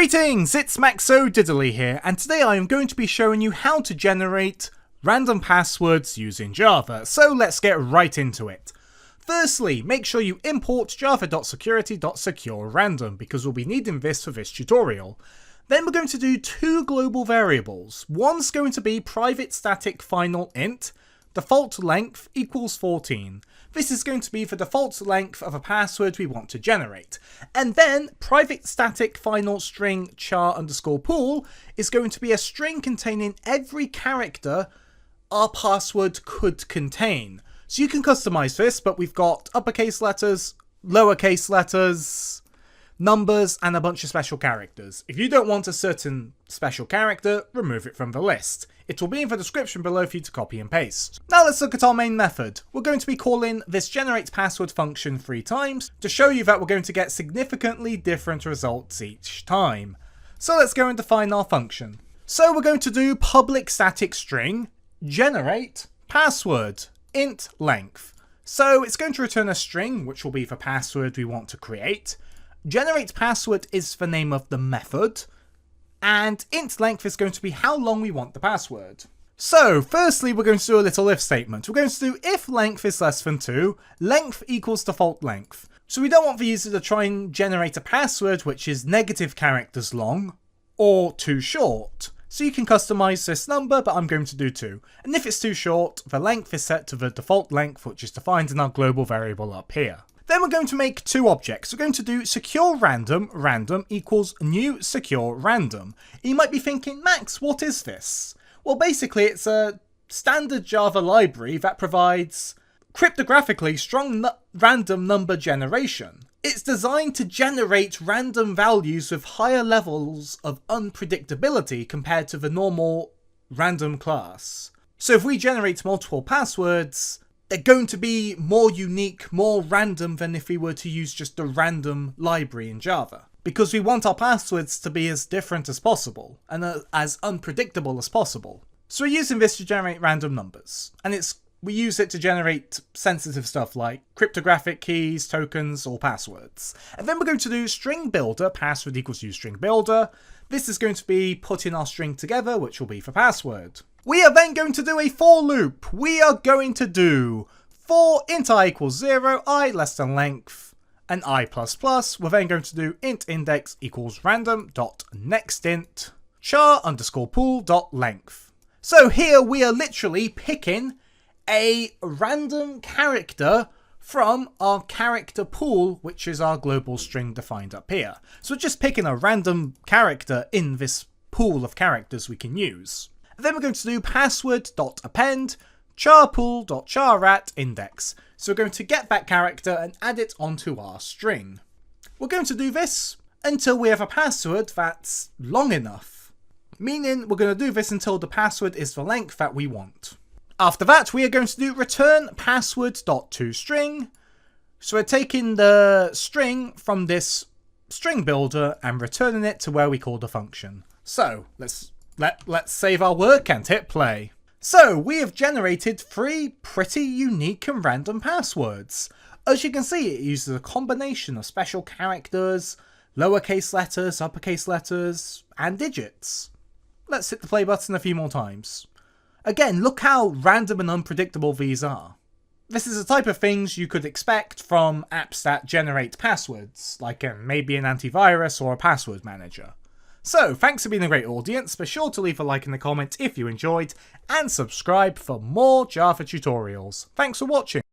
Greetings, it's Maxo Diddly here, and today I am going to be showing you how to generate random passwords using Java, so let's get right into it. Firstly, make sure you import java.security.SecureRandom because we'll be needing this for this tutorial. Then we're going to do two global variables. One's going to be private static final int, default length equals 14. This is going to be the default length of a password we want to generate. And then private static final string char_pool is going to be a string containing every character our password could contain. So you can customize this, but we've got uppercase letters, lowercase letters, numbers, and a bunch of special characters. If you don't want a certain special character, remove it from the list. It will be in the description below for you to copy and paste. Now let's look at our main method. We're going to be calling this generatePassword function 3 times to show you that we're going to get significantly different results each time. So let's go and define our function. So we're going to do public static string generate password int length. So it's going to return a string, which will be the password we want to create. Generate password is the name of the method, and int length is going to be how long we want the password. So firstly, we're going to do a little if statement. We're going to do if length is less than 2, length equals default length. So we don't want the user to try and generate a password which is negative characters long or too short. So you can customize this number, but I'm going to do 2. And if it's too short, the length is set to the default length, which is defined in our global variable up here. Then we're going to make 2 objects. We're going to do SecureRandom, random equals new SecureRandom. And you might be thinking, Max, what is this? Well, basically it's a standard Java library that provides cryptographically strong random number generation. It's designed to generate random values with higher levels of unpredictability compared to the normal random class. So if we generate multiple passwords, they're going to be more unique, more random than if we were to use just a random library in Java. Because we want our passwords to be as different as possible, and as unpredictable as possible. So we're using this to generate random numbers, and we use it to generate sensitive stuff like cryptographic keys, tokens, or passwords. And then we're going to do string builder, password equals uString builder. This is going to be putting our string together, which will be for password. We are then going to do a for loop. We are going to do for int I equals 0, I less than length, and I++. We're then going to do int index equals random.nextInt char_pool.length. So here we are literally picking a random character from our character pool, which is our global string defined up here. So we're just picking a random character in this pool of characters we can use. Then we're going to do password.append charpool.charAt_index. So we're going to get that character and add it onto our string. We're going to do this until we have a password that's long enough. Meaning we're going to do this until the password is the length that we want. After that, we are going to do return password.toString. So we're taking the string from this string builder and returning it to where we call the function. So let's save our work and hit play. So we have generated 3 pretty unique and random passwords. As you can see, it uses a combination of special characters, lowercase letters, uppercase letters, and digits. Let's hit the play button a few more times. Again, look how random and unpredictable these are. This is the type of things you could expect from apps that generate passwords, like maybe an antivirus or a password manager. So, thanks for being a great audience, be sure to leave a like and a comment if you enjoyed, and subscribe for more Java tutorials. Thanks for watching.